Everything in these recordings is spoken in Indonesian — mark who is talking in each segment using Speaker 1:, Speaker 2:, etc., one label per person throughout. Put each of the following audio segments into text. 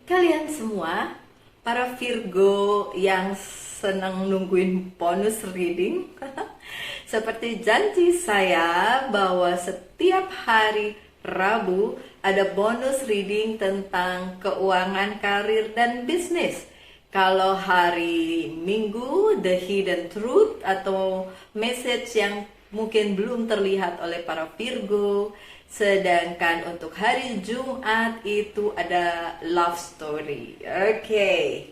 Speaker 1: Kalian semua, para Virgo yang senang nungguin bonus reading, seperti janji saya bahwa setiap hari Rabu ada bonus reading tentang keuangan, karir, dan bisnis. Kalau hari Minggu, The Hidden Truth atau message yang mungkin belum terlihat oleh para Virgo. Sedangkan untuk hari Jumat itu ada love story. Oke.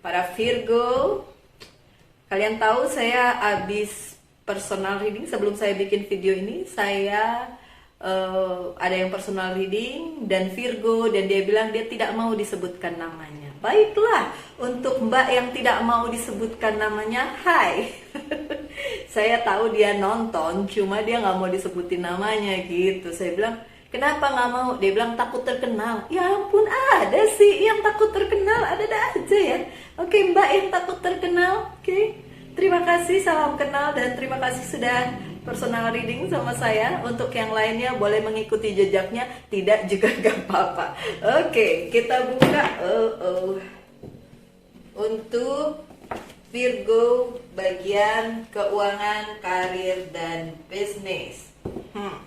Speaker 1: Para Virgo, kalian tahu saya habis personal reading. Sebelum saya bikin video ini, saya ada yang personal reading dan Virgo, dan dia bilang dia tidak mau disebutkan namanya. Baiklah, untuk Mbak yang tidak mau disebutkan namanya, hai. Saya tahu dia nonton, cuma dia nggak mau disebutin namanya gitu. Saya bilang, kenapa nggak mau? Dia bilang takut terkenal. Ya ampun, ada sih yang takut terkenal, ada aja ya. Oke, Mbak yang takut terkenal, oke. Terima kasih, salam kenal, dan terima kasih sudah personal reading sama saya. Untuk yang lainnya boleh mengikuti jejaknya, tidak juga gak apa-apa. Oke, kita buka. Untuk Virgo bagian keuangan, karir, dan bisnis. Thank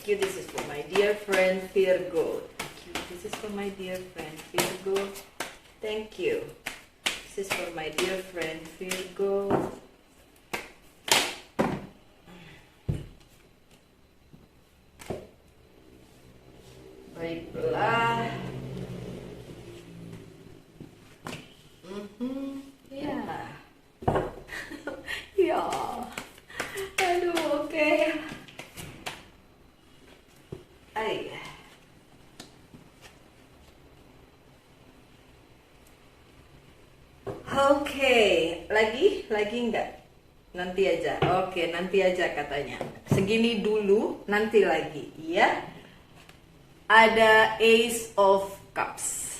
Speaker 1: you. This is for my dear friend Virgo. Thank you. This is for my dear friend Virgo. Thank you. This is for my dear friend Virgo. Baiklah. Ya. Ya. Aduh, oke. Ay. Oke, lagi enggak? Nanti aja. Oke, nanti aja katanya. Segini dulu, nanti lagi, ya. Ada Ace of Cups.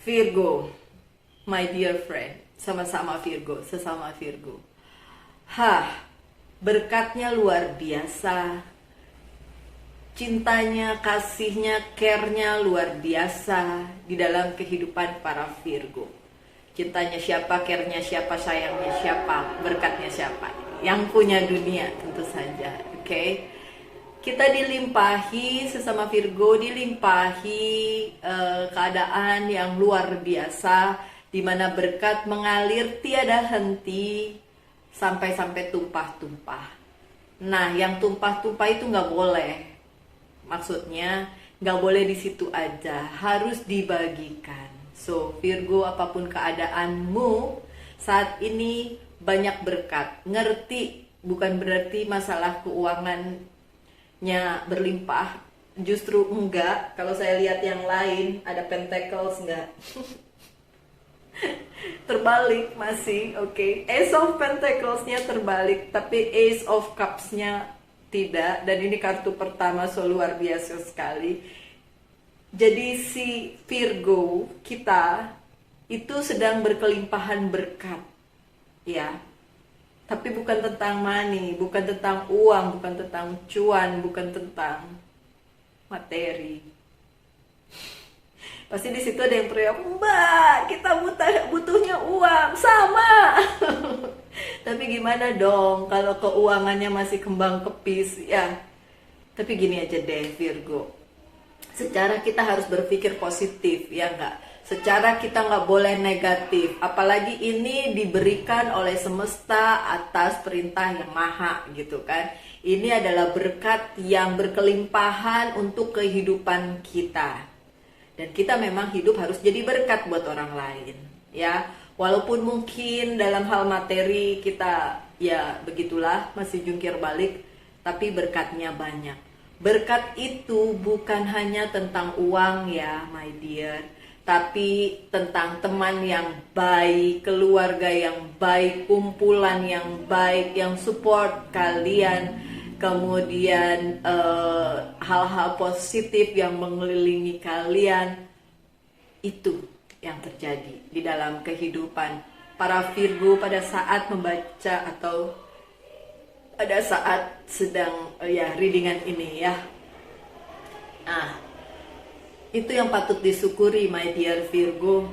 Speaker 1: Virgo, my dear friend, sama-sama Virgo, sesama Virgo. Berkatnya luar biasa. Cintanya, kasihnya, care-nya luar biasa di dalam kehidupan para Virgo. Cintanya siapa, care-nya siapa, sayangnya siapa, berkatnya siapa. Yang punya dunia tentu saja, oke? Kita dilimpahi, sesama Virgo dilimpahi keadaan yang luar biasa, di mana berkat mengalir tiada henti sampai tumpah-tumpah. Nah, yang tumpah-tumpah itu nggak boleh. Maksudnya nggak boleh di situ aja, harus dibagikan. So Virgo, apapun keadaanmu saat ini, banyak berkat. Ngerti, bukan berarti masalah keuangannya berlimpah, justru enggak. Kalau saya lihat yang lain, ada Pentacles enggak. Terbalik masih, oke. Ace of Pentacles-nya terbalik, tapi Ace of Cups-nya tidak. Dan ini kartu pertama, so luar biasa sekali. Jadi si Virgo kita itu sedang berkelimpahan berkat, ya. Tapi bukan tentang money, bukan tentang uang, bukan tentang cuan, bukan tentang materi. Pasti di situ ada yang teriak, Mbak, kita butuhnya uang, sama. Tapi gimana dong kalau keuangannya masih kembang kepis, ya. Tapi gini aja deh Virgo, secara kita harus berpikir positif, ya enggak? Secara kita nggak boleh negatif, apalagi ini diberikan oleh semesta atas perintah yang maha, gitu kan. Ini adalah berkat yang berkelimpahan untuk kehidupan kita. Dan kita memang hidup harus jadi berkat buat orang lain, ya. Walaupun mungkin dalam hal materi kita, ya begitulah, masih jungkir balik, tapi berkatnya banyak. Berkat itu bukan hanya tentang uang ya my dear, tapi tentang teman yang baik, keluarga yang baik, kumpulan yang baik, yang support kalian, kemudian hal-hal positif yang mengelilingi kalian. Itu yang terjadi di dalam kehidupan para Virgo pada saat membaca atau pada saat sedang readingan ini ya. Itu yang patut disyukuri, my dear Virgo.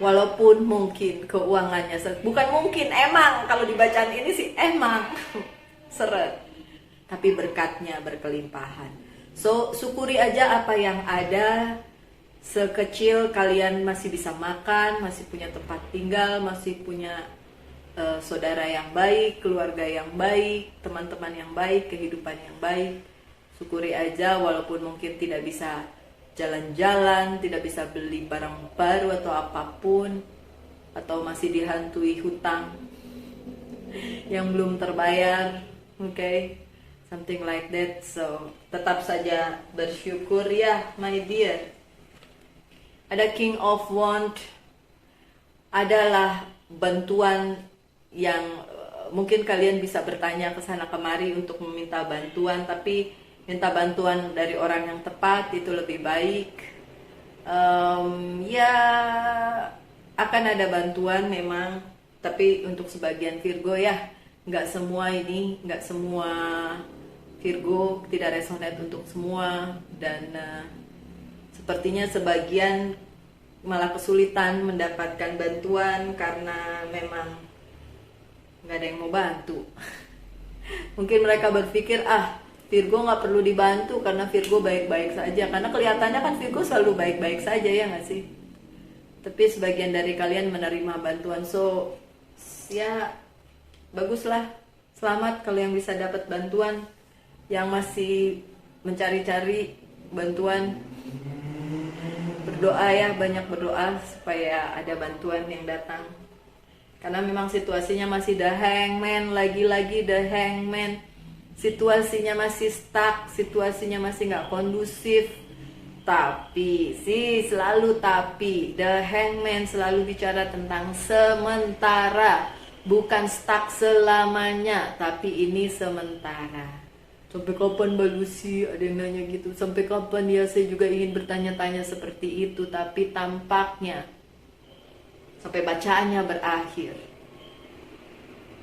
Speaker 1: Walaupun mungkin keuangannya bukan mungkin, emang kalau dibacaan ini sih emang seret, tapi berkatnya berkelimpahan. So syukuri aja apa yang ada. Sekecil kalian masih bisa makan, masih punya tempat tinggal, masih punya saudara yang baik, keluarga yang baik, teman-teman yang baik, kehidupan yang baik. Syukuri aja walaupun mungkin tidak bisa jalan-jalan, tidak bisa beli barang baru atau apapun, atau masih dihantui hutang yang belum terbayar, okay? Something like that. So tetap saja bersyukur ya, my dear. Ada King of Wands, adalah bantuan yang mungkin kalian bisa bertanya ke sana kemari untuk meminta bantuan, tapi minta bantuan dari orang yang tepat itu lebih baik. Ya akan ada bantuan memang, tapi untuk sebagian Virgo ya, nggak semua Virgo, tidak resonate untuk semua, dan sepertinya sebagian malah kesulitan mendapatkan bantuan karena memang nggak ada yang mau bantu. Mungkin mereka berpikir, Virgo nggak perlu dibantu karena Virgo baik-baik saja. Karena kelihatannya kan Virgo selalu baik-baik saja, ya nggak sih? Tapi sebagian dari kalian menerima bantuan. So, ya baguslah. Selamat kalau yang bisa dapat bantuan. Yang masih mencari-cari bantuan, berdoa ya, banyak berdoa supaya ada bantuan yang datang. Karena memang situasinya masih the hangman, lagi-lagi the hangman. Situasinya masih stuck, situasinya masih nggak kondusif. Tapi selalu tapi, the hangman selalu bicara tentang sementara, bukan stuck selamanya, tapi ini sementara. Sampai kapan Mbak Lucy? Ada yang nanya gitu. Sampai kapan ya? Saya juga ingin bertanya-tanya seperti itu, tapi tampaknya sampai bacaannya berakhir,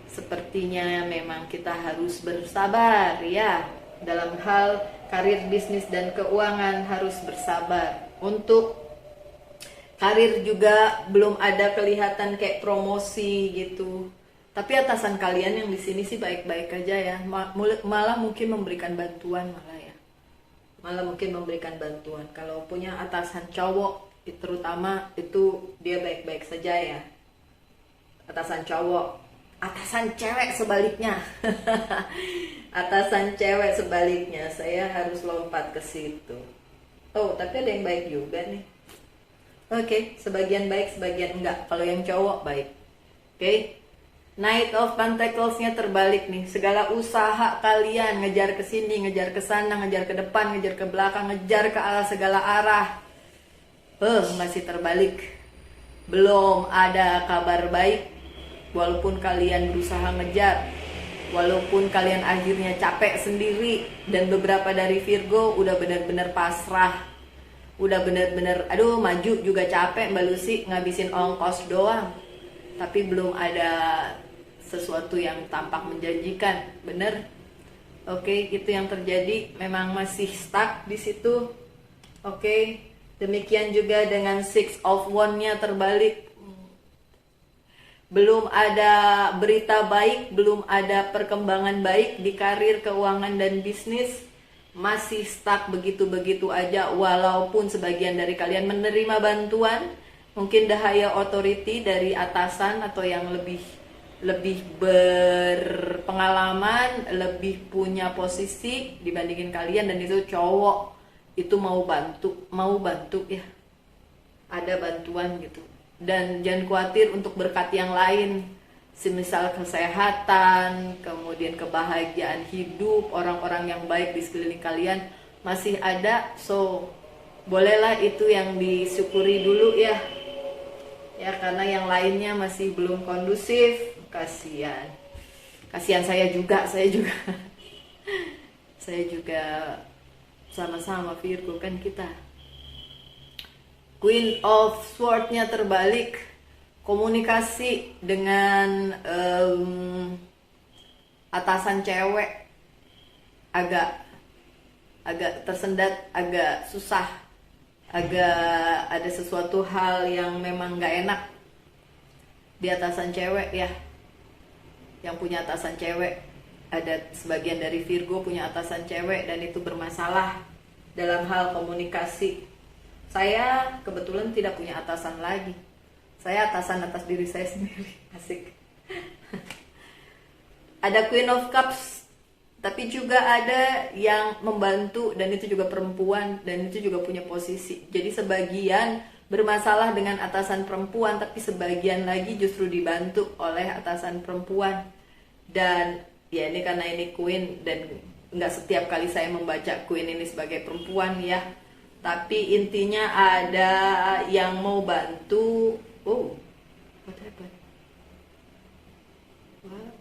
Speaker 1: sepertinya memang kita harus bersabar ya. Dalam hal karir, bisnis, dan keuangan harus bersabar. Untuk karir juga belum ada kelihatan kayak promosi gitu. Tapi atasan kalian yang di sini sih baik-baik aja ya. Malah mungkin memberikan bantuan malah mungkin memberikan bantuan. Kalau punya atasan cowok, terutama itu dia baik-baik saja ya. Atasan cowok, atasan cewek sebaliknya. Atasan cewek sebaliknya, saya harus lompat ke situ. Oh, tapi ada yang baik juga nih. Oke, sebagian baik, sebagian enggak. Kalau yang cowok baik. Oke. Knight of Pentacles-nya terbalik nih. Segala usaha kalian ngejar ke sini, ngejar ke sana, ngejar ke depan, ngejar ke belakang, ngejar ke arah segala arah, masih terbalik. Belum ada kabar baik. Walaupun kalian berusaha ngejar, walaupun kalian akhirnya capek sendiri, dan beberapa dari Virgo udah benar-benar pasrah, udah benar-benar maju juga capek Mbak Lucy, ngabisin ongkos doang, tapi belum ada sesuatu yang tampak menjanjikan. Bener? Oke, itu yang terjadi. Memang masih stuck di situ. Oke, demikian juga dengan Six of Wands-nya terbalik. Belum ada berita baik, belum ada perkembangan baik di karir, keuangan, dan bisnis. Masih stuck begitu-begitu aja, walaupun sebagian dari kalian menerima bantuan, mungkin the higher authority dari atasan atau yang lebih berpengalaman, lebih punya posisi dibandingin kalian, dan itu cowok, itu mau bantu ya, ada bantuan gitu. Dan jangan khawatir untuk berkat yang lain, semisal kesehatan, kemudian kebahagiaan hidup, orang-orang yang baik di sekeliling kalian masih ada. So bolehlah itu yang disyukuri dulu ya, karena yang lainnya masih belum kondusif. Kasihan saya juga saya juga sama-sama Virgo kan kita. Queen of Swords-nya terbalik. Komunikasi dengan atasan cewek agak tersendat, agak susah. agak ada sesuatu hal yang memang nggak enak di atasan cewek ya, yang punya atasan cewek. Ada sebagian dari Virgo punya atasan cewek dan itu bermasalah dalam hal komunikasi. Saya kebetulan tidak punya atasan lagi. Saya atasan atas diri saya sendiri. Asik. Ada Queen of Cups, tapi juga ada yang membantu dan itu juga perempuan dan itu juga punya posisi. Jadi sebagian bermasalah dengan atasan perempuan, tapi sebagian lagi justru dibantu oleh atasan perempuan. Dan ya ini karena ini Queen dan nggak setiap kali saya membaca Queen ini sebagai perempuan ya, tapi intinya ada yang mau bantu. Oh, what happened? What?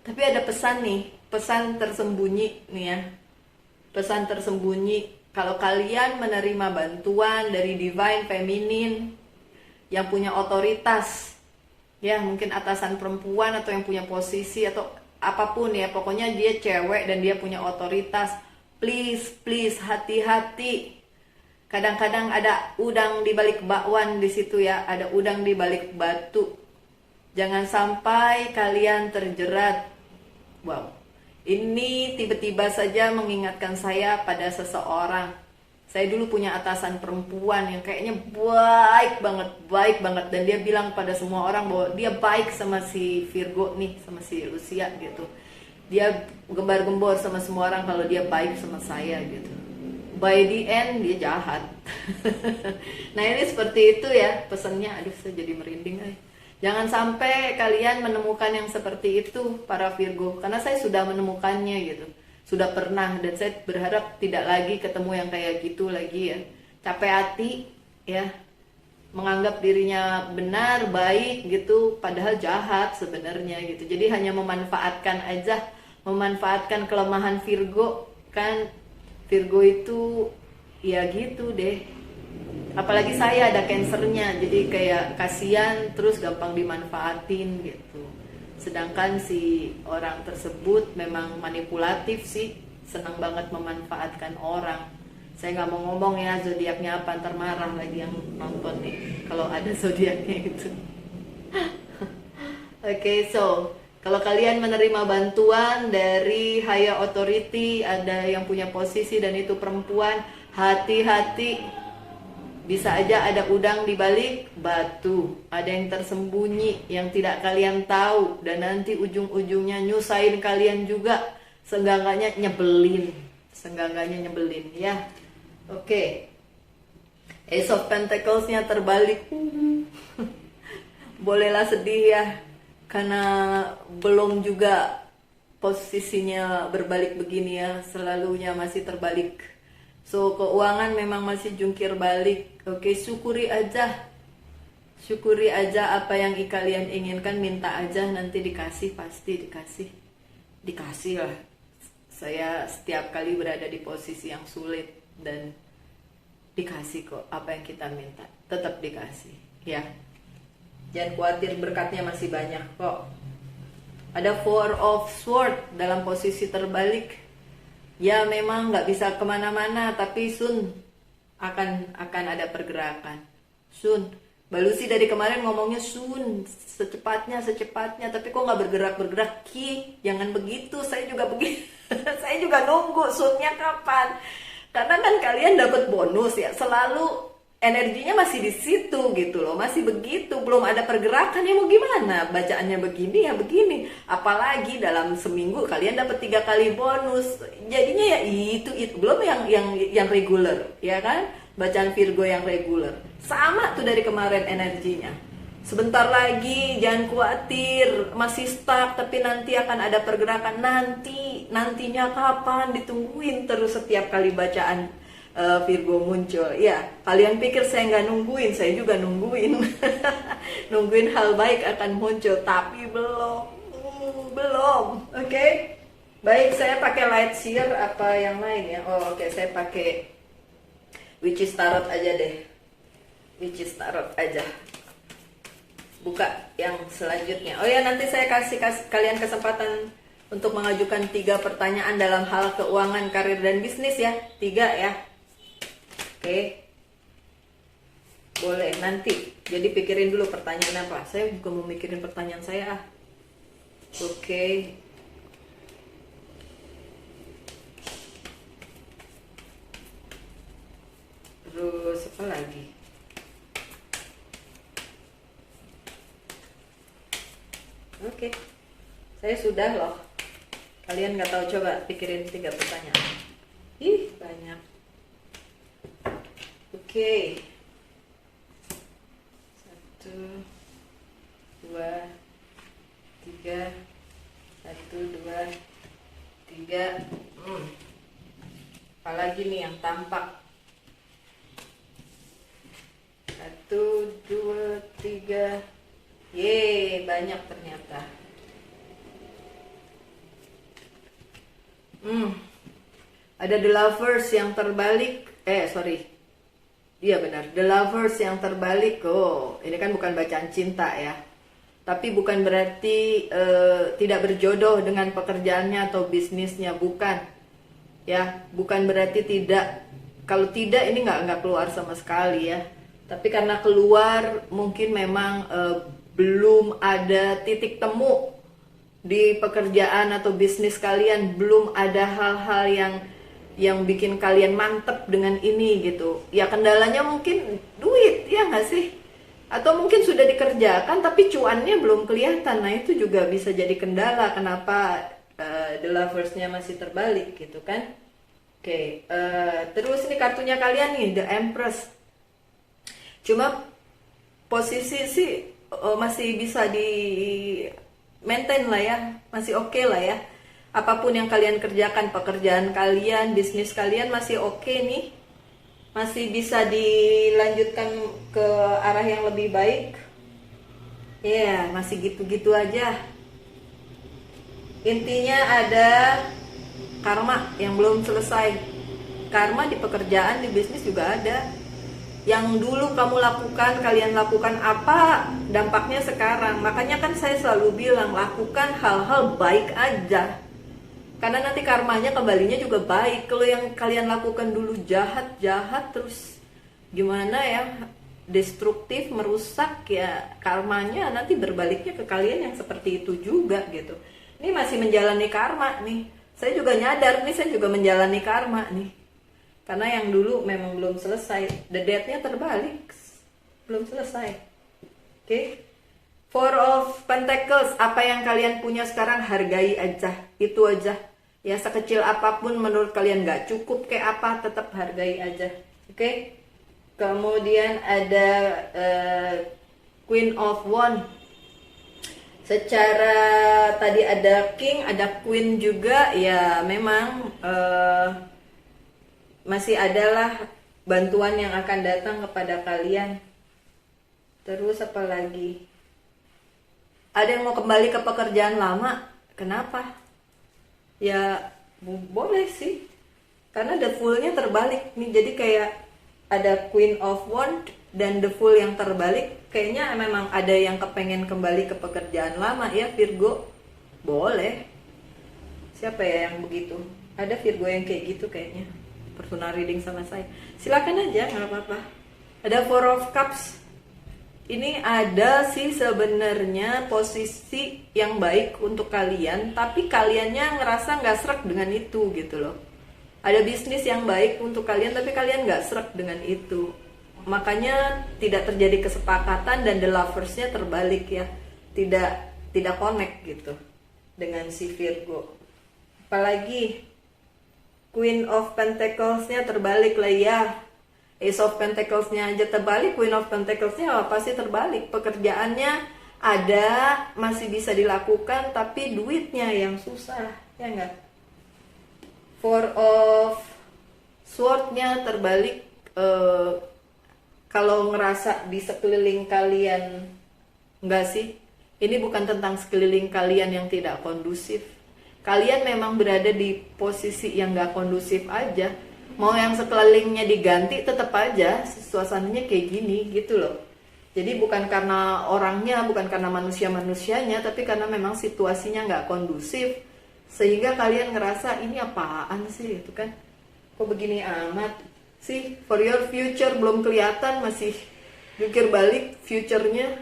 Speaker 1: Tapi ada pesan nih, pesan tersembunyi nih ya, pesan tersembunyi. Kalau kalian menerima bantuan dari Divine Feminine yang punya otoritas, ya mungkin atasan perempuan atau yang punya posisi atau apapun ya, pokoknya dia cewek dan dia punya otoritas, please hati-hati. Kadang-kadang ada udang di balik bakwan di situ ya, ada udang di balik batu. Jangan sampai kalian terjerat. Wow, ini tiba-tiba saja mengingatkan saya pada seseorang. Saya dulu punya atasan perempuan yang kayaknya baik banget. Dan dia bilang pada semua orang bahwa dia baik sama si Virgo nih, sama si Lucia gitu. Dia gembar-gembor sama semua orang kalau dia baik sama saya gitu. By the end dia jahat. Nah ini seperti itu ya pesannya. Aduh saya jadi merinding. Jangan sampai kalian menemukan yang seperti itu para Virgo. Karena saya sudah menemukannya gitu. Sudah pernah dan saya berharap tidak lagi ketemu yang kayak gitu lagi ya. Capek hati ya, menganggap dirinya benar, baik gitu, padahal jahat sebenarnya gitu. Jadi hanya memanfaatkan aja, memanfaatkan kelemahan Virgo. Kan Virgo itu ya gitu deh. Apalagi saya ada Cancernya, jadi kayak kasihan terus gampang dimanfaatin gitu. Sedangkan si orang tersebut memang manipulatif sih, senang banget memanfaatkan orang. Saya nggak mau ngomong ya zodiaknya apa, ntar marah lagi yang nonton nih kalau ada zodiaknya itu. Oke, so kalau kalian menerima bantuan dari higher authority, ada yang punya posisi dan itu perempuan, hati-hati. Bisa aja ada udang di balik batu, ada yang tersembunyi yang tidak kalian tahu dan nanti ujung-ujungnya nyusahin kalian juga, seenggak-enggaknya nyebelin ya. Oke. Ace of Pentacles-nya terbalik. Bolehlah sedih ya, karena belum juga posisinya berbalik begini ya, selalunya masih terbalik. So keuangan memang masih jungkir balik. Oke, syukuri aja apa yang kalian inginkan, minta aja, nanti dikasih, pasti dikasih lah. Saya setiap kali berada di posisi yang sulit dan dikasih kok apa yang kita minta, tetap dikasih ya. Jangan khawatir, berkatnya masih banyak kok. Ada Four of Swords dalam posisi terbalik. Ya memang nggak bisa kemana-mana, tapi soon akan ada pergerakan. Soon. Mbak Lucy dari kemarin ngomongnya soon, secepatnya, tapi kok nggak bergerak. Ki, jangan begitu. Saya juga begitu. Saya juga nunggu soonnya kapan. Karena kan kalian dapat bonus ya, selalu energinya masih di situ gitu loh, masih begitu, belum ada pergerakan. Ya mau gimana, bacaannya begini ya begini, apalagi dalam seminggu kalian dapat 3 kali bonus, jadinya ya itu belum yang regular ya kan, bacaan Virgo yang regular sama tuh dari kemarin energinya. Sebentar lagi, jangan khawatir, masih stuck, tapi nanti akan ada pergerakan. Nantinya kapan, ditungguin terus setiap kali bacaan Virgo muncul. Ya, kalian pikir saya nggak nungguin, saya juga nungguin. Nungguin hal baik akan muncul, tapi belum. Oke. Baik, saya pakai light seer apa yang lain ya? Oh, oke, saya pakai Witch's Tarot aja deh. Witch's Tarot aja. Buka yang selanjutnya. Oh ya, nanti saya kasih kalian kesempatan untuk mengajukan 3 pertanyaan dalam hal keuangan, karir, dan bisnis ya. 3 ya. Oke. Boleh nanti. Jadi pikirin dulu pertanyaan apa. Saya juga mau mikirin pertanyaan saya. Oke. Terus apa lagi? Oke. Saya sudah loh. Kalian nggak tahu, coba pikirin 3 pertanyaan. Ih, banyak. Oke. 1, 2, 3. 1, 2, 3. Apalagi nih yang tampak? 1, 2, 3. Yeay, banyak ternyata. Ada The Lovers yang terbalik. Iya benar, The Lovers yang terbalik. Oh, ini kan bukan bacaan cinta ya. Tapi bukan berarti tidak berjodoh dengan pekerjaannya atau bisnisnya, bukan. Ya, bukan berarti tidak. Kalau tidak ini nggak keluar sama sekali ya. Tapi karena keluar mungkin memang belum ada titik temu di pekerjaan atau bisnis kalian, belum ada hal-hal yang bikin kalian mantep dengan ini gitu. Ya kendalanya mungkin duit, ya nggak sih? Atau mungkin sudah dikerjakan tapi cuannya belum kelihatan. Nah itu juga bisa jadi kendala kenapa The Lovers-nya masih terbalik gitu kan. Oke, terus ini kartunya kalian nih, The Empress. Cuma posisi sih masih bisa di maintain lah ya, masih oke lah ya. Apapun yang kalian kerjakan, pekerjaan kalian, bisnis kalian masih oke nih. Masih bisa dilanjutkan ke arah yang lebih baik. Ya, masih gitu-gitu aja. Intinya ada karma yang belum selesai. Karma di pekerjaan, di bisnis juga ada. Yang dulu kamu lakukan, kalian lakukan apa, dampaknya sekarang. Makanya kan saya selalu bilang, lakukan hal-hal baik aja. Karena nanti karmanya kembalinya juga baik. Kalau yang kalian lakukan dulu jahat-jahat terus gimana ya, destruktif, merusak, ya karmanya nanti berbaliknya ke kalian yang seperti itu juga gitu. Ini masih menjalani karma nih. Saya juga nyadar nih, saya juga menjalani karma nih. Karena yang dulu memang belum selesai. The Death-nya terbalik, belum selesai. Oke. Four of Pentacles, apa yang kalian punya sekarang hargai aja, itu aja. Ya sekecil apapun menurut kalian gak cukup kayak apa, tetap hargai aja. Oke. Kemudian ada Queen of Wands. Secara tadi ada King, ada Queen juga, ya memang masih adalah bantuan yang akan datang kepada kalian. Terus apa lagi? Ada yang mau kembali ke pekerjaan lama. Kenapa? Ya boleh sih. Karena the Fool-nya terbalik nih. Jadi kayak ada Queen of Wands dan the Fool yang terbalik. Kayaknya memang ada yang kepengen kembali ke pekerjaan lama ya, Virgo. Boleh. Siapa ya yang begitu? Ada Virgo yang kayak gitu kayaknya. Personal reading sama saya. Silakan aja, nggak apa-apa. Ada Four of Cups. Ini ada sih sebenarnya posisi yang baik untuk kalian, tapi kaliannya ngerasa nggak srek dengan itu gitu loh. Ada bisnis yang baik untuk kalian, tapi kalian nggak srek dengan itu. Makanya tidak terjadi kesepakatan dan the lovers-nya terbalik ya. Tidak connect gitu dengan si Virgo. Apalagi Queen of Pentacles-nya terbalik lah ya. Ace of Pentacles-nya aja terbalik, Queen of Pentacles-nya apa sih terbalik? Pekerjaannya ada, masih bisa dilakukan, tapi duitnya yang susah, ya enggak? Four of Sword-nya terbalik. Kalau ngerasa di sekeliling kalian, enggak sih? Ini bukan tentang sekeliling kalian yang tidak kondusif. Kalian memang berada di posisi yang gak kondusif aja. Mau yang sekelilingnya diganti tetap aja suasananya kayak gini gitu loh. Jadi bukan karena orangnya, bukan karena manusia-manusianya, tapi karena memang situasinya gak kondusif. sehingga kalian ngerasa ini apaan sih itu kan, kok begini amat sih. For your future belum kelihatan, masih jungkir balik future-nya,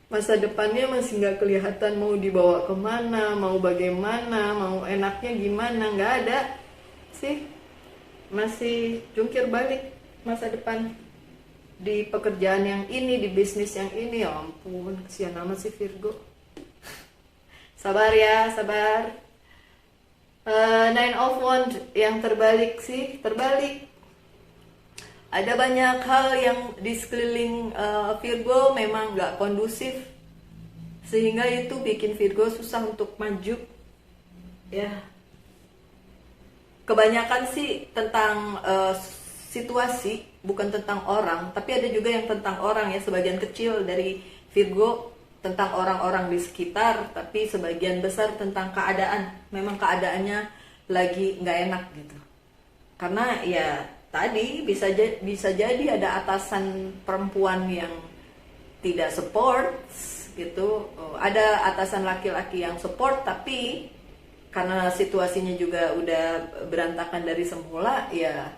Speaker 1: masa depannya masih nggak kelihatan, mau dibawa kemana, mau bagaimana, mau enaknya gimana, nggak ada sih, masih jungkir balik masa depan di pekerjaan yang ini, di bisnis yang ini. Ya ampun, kesian amat sih Virgo. Sabar ya, sabar. Nine of Wands yang terbalik sih, terbalik. Ada banyak hal yang di sekeliling Virgo memang nggak kondusif, sehingga itu bikin Virgo susah untuk maju. Ya, kebanyakan sih tentang situasi, bukan tentang orang, tapi ada juga yang tentang orang ya. Sebagian kecil dari Virgo tentang orang-orang di sekitar, tapi sebagian besar tentang keadaan. Memang keadaannya lagi nggak enak gitu. Karena ya tadi bisa jadi ada atasan perempuan yang tidak support gitu, ada atasan laki-laki yang support, tapi karena situasinya juga udah berantakan dari semula, ya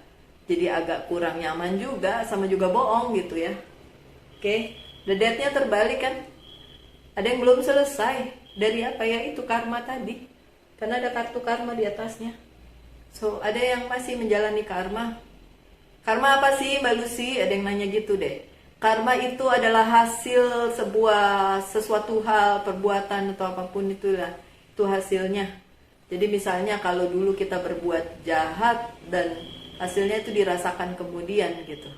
Speaker 1: jadi agak kurang nyaman juga, sama juga bohong gitu ya. Oke, the death-nya terbalik kan, ada yang belum selesai dari apa ya, itu karma tadi, karena ada kartu karma di atasnya. So ada yang masih menjalani karma. Karma apa sih Mbak Lucy? Ada yang nanya gitu deh. Karma itu adalah hasil sesuatu hal, perbuatan atau apapun itulah. Itu hasilnya. Jadi misalnya kalau dulu kita berbuat jahat dan hasilnya itu dirasakan kemudian gitu.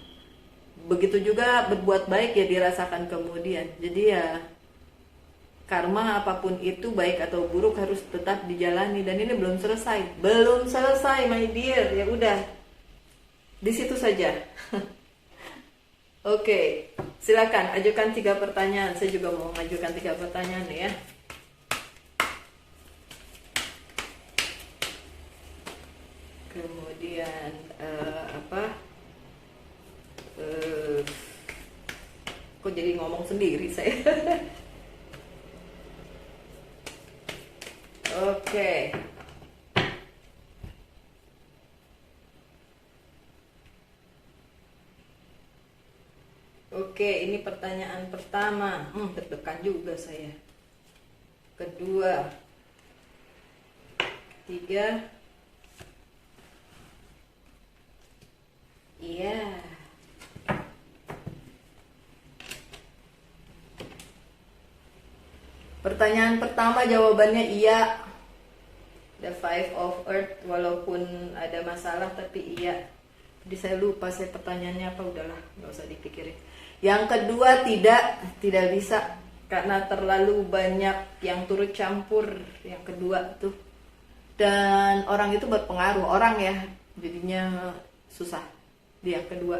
Speaker 1: Begitu juga berbuat baik ya dirasakan kemudian. Jadi ya karma apapun itu, baik atau buruk, harus tetap dijalani. Dan ini belum selesai. Belum selesai my dear. Ya udah, di situ saja. Oke, silakan ajukan 3 pertanyaan. Saya juga mau mengajukan 3 pertanyaan nih ya. Kemudian kok jadi ngomong sendiri saya. Oke. Oke, ini pertanyaan pertama. Deg-degan juga saya. Kedua, ketiga. Iya. Pertanyaan pertama jawabannya iya. The Five of Earth, walaupun ada masalah tapi iya. Jadi saya lupa saya pertanyaannya apa, udahlah, nggak usah dipikirin. Yang kedua tidak bisa, karena terlalu banyak yang turut campur. Yang kedua tuh, dan orang itu berpengaruh, orang ya, jadinya susah di yang kedua.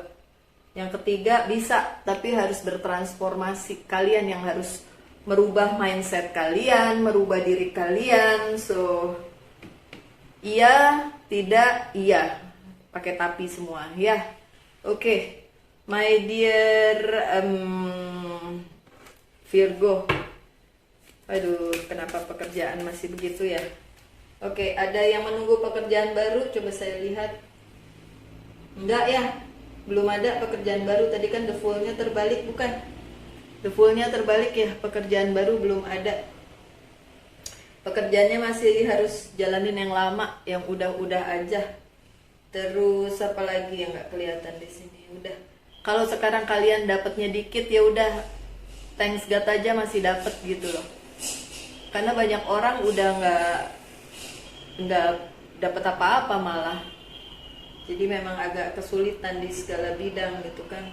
Speaker 1: Yang ketiga bisa, tapi harus bertransformasi. Kalian yang harus merubah mindset kalian, merubah diri kalian. So iya, tidak, iya, pakai tapi semua ya. Oke. My dear Virgo, aduh, kenapa pekerjaan masih begitu ya? Oke, ada yang menunggu pekerjaan baru, coba saya lihat. Enggak ya, belum ada pekerjaan baru. Tadi kan the Fool-nya terbalik, bukan? The Fool-nya terbalik ya, pekerjaan baru belum ada. Pekerjaannya masih harus jalanin yang lama, yang udah-udah aja. Terus apa lagi yang nggak kelihatan di sini? Udah. Kalau sekarang kalian dapatnya dikit, ya udah, thanks God aja masih dapat gitu loh. Karena banyak orang udah nggak dapat apa-apa malah. Jadi memang agak kesulitan di segala bidang gitu kan.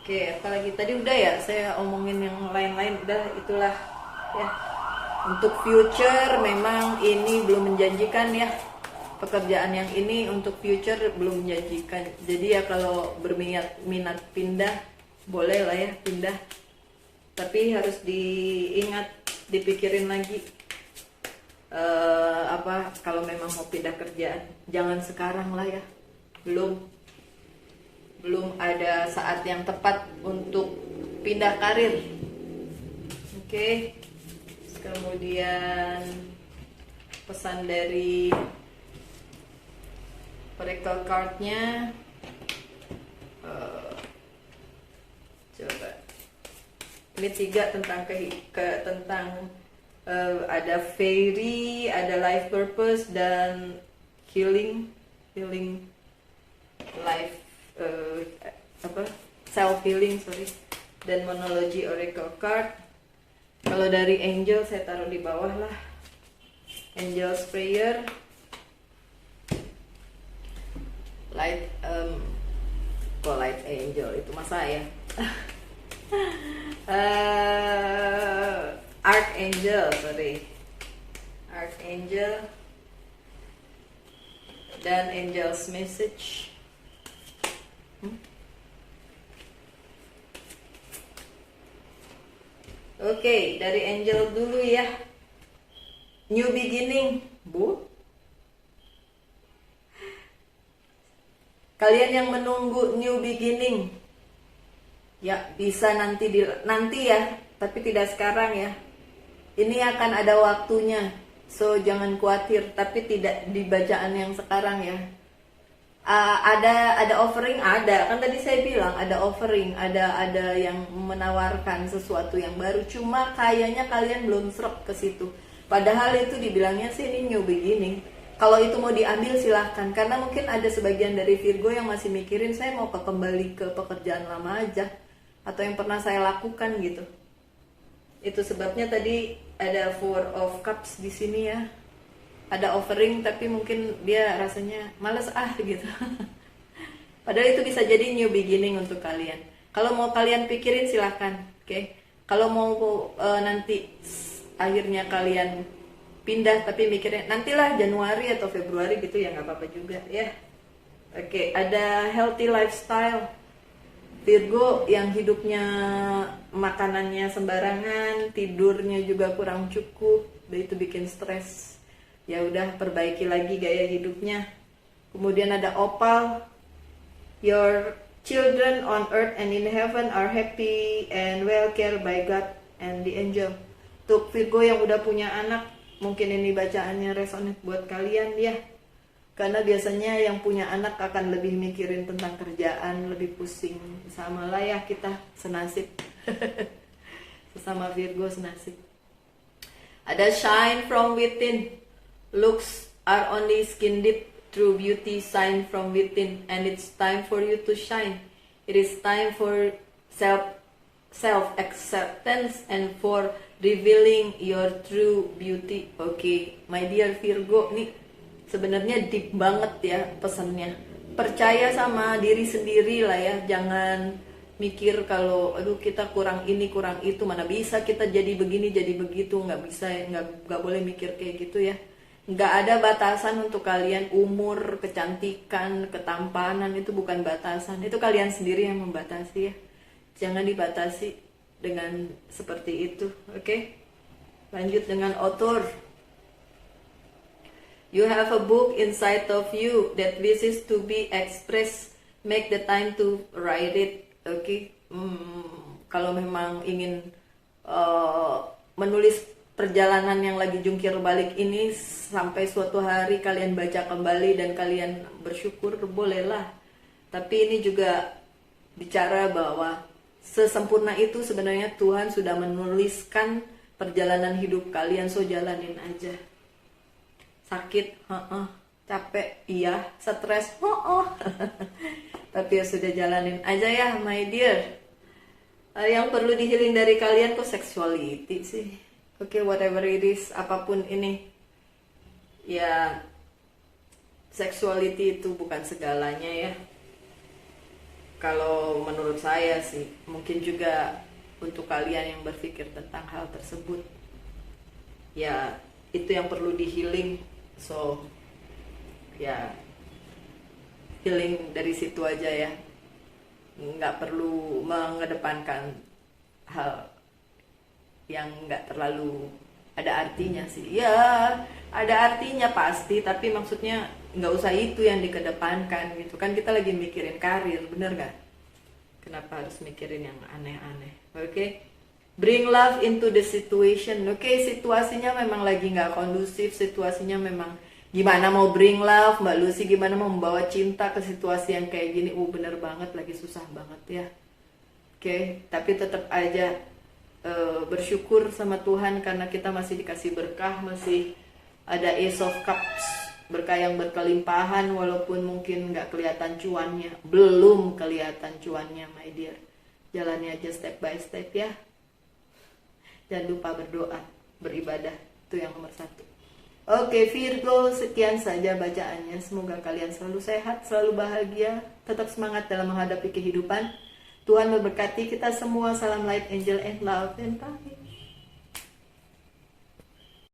Speaker 1: Oke, apalagi tadi udah ya, saya omongin yang lain-lain udah, itulah ya. Untuk future memang ini belum menjanjikan ya. Pekerjaan yang ini untuk future belum menjanjikan. Jadi ya kalau minat pindah, boleh lah ya pindah. Tapi harus diingat, dipikirin lagi. Kalau memang mau pindah kerjaan, jangan sekarang lah ya. Belum ada saat yang tepat untuk pindah karir. Oke. Kemudian pesan dari oracle cardnya. Coba ini 3 tentang ada fairy, ada life purpose, dan healing life, self healing, dan monology oracle card. Kalau dari angel saya taruh di bawah lah, angel's prayer, light light angel itu mah saya. Archangel, Archangel dan angel's message. Oke, dari angel dulu ya. New beginning, Bu. Kalian yang menunggu new beginning, ya bisa nanti ya, tapi tidak sekarang ya. Ini akan ada waktunya, so jangan khawatir. Tapi tidak di bacaan yang sekarang ya. Ada offering, ada, kan tadi saya bilang ada offering, ada yang menawarkan sesuatu yang baru. Cuma kayaknya kalian belum serap ke situ. Padahal itu dibilangnya sih ini new beginning. Kalau itu mau diambil silahkan, karena mungkin ada sebagian dari Virgo yang masih mikirin saya mau kembali ke pekerjaan lama aja, atau yang pernah saya lakukan gitu. Itu sebabnya tadi ada Four of Cups di sini ya. Ada offering tapi mungkin dia rasanya males gitu. Padahal itu bisa jadi new beginning untuk kalian. Kalau mau kalian pikirin silahkan, oke? Kalau mau nanti akhirnya kalian pindah tapi mikirnya nantilah Januari atau Februari gitu ya nggak apa-apa juga ya. Oke, ada healthy lifestyle. Virgo yang hidupnya makanannya sembarangan, tidurnya juga kurang cukup, itu bikin stres. Ya udah, perbaiki lagi gaya hidupnya. Kemudian ada opal. Your children on earth and in heaven are happy and well cared by God and the angel. Untuk Virgo yang udah punya anak, mungkin ini bacaannya resonate buat kalian ya. Karena biasanya yang punya anak akan lebih mikirin tentang kerjaan, lebih pusing. Sama lah ya, kita senasib. Sesama Virgo senasib. Ada shine from within. Looks are only skin deep, true beauty shine from within, and it's time for you to shine. It is time for self-acceptance and for revealing your true beauty. Oke, my dear Virgo, nih sebenarnya deep banget ya pesannya. Percaya sama diri sendiri lah ya, jangan mikir kalau aduh kita kurang ini kurang itu, mana bisa kita jadi begini jadi begitu. Nggak bisa ya, nggak boleh mikir kayak gitu ya. Nggak ada batasan untuk kalian. Umur, kecantikan, ketampanan itu bukan batasan. Itu kalian sendiri yang membatasi ya. Jangan dibatasi dengan seperti itu. Oke? Lanjut dengan author. You have a book inside of you that wishes to be expressed. Make the time to write it. Oke? Kalau memang ingin menulis perjalanan yang lagi jungkir balik ini, sampai suatu hari kalian baca kembali dan kalian bersyukur, bolehlah. Tapi ini juga bicara bahwa sesempurna itu sebenarnya Tuhan sudah menuliskan perjalanan hidup kalian, so jalanin aja. Sakit, capek, iya, stres, tapi ya sudah jalanin aja ya, my dear. Yang perlu dihealing dari kalian kok sexuality sih. Oke, whatever it is, apapun ini, ya sexuality itu bukan segalanya ya. Kalau menurut saya sih, mungkin juga untuk kalian yang berpikir tentang hal tersebut, ya itu yang perlu di healing. So, ya healing dari situ aja ya. Nggak perlu mengedepankan hal yang nggak terlalu ada artinya sih. Ya ada artinya pasti, tapi maksudnya nggak usah itu yang dikedepankan gitu kan. Kita lagi mikirin karir, bener nggak? Kenapa harus mikirin yang aneh-aneh? Oke? Bring love into the situation. Oke, situasinya memang lagi nggak kondusif, situasinya memang gimana mau bring love, Mbak Lucy gimana mau membawa cinta ke situasi yang kayak gini. Bener banget, lagi susah banget ya. Oke, tapi tetap aja bersyukur sama Tuhan karena kita masih dikasih berkah, masih ada Ace of Cups, berkah yang berkelimpahan walaupun mungkin nggak kelihatan cuannya, belum kelihatan cuannya, my dear. Jalannya aja step by step ya. Jangan lupa berdoa, beribadah, itu yang nomor 1. Oke Virgo, sekian saja bacaannya. Semoga kalian selalu sehat, selalu bahagia, tetap semangat dalam menghadapi kehidupan. Tuhan memberkati kita semua. Salam light, angel, and love, and bye.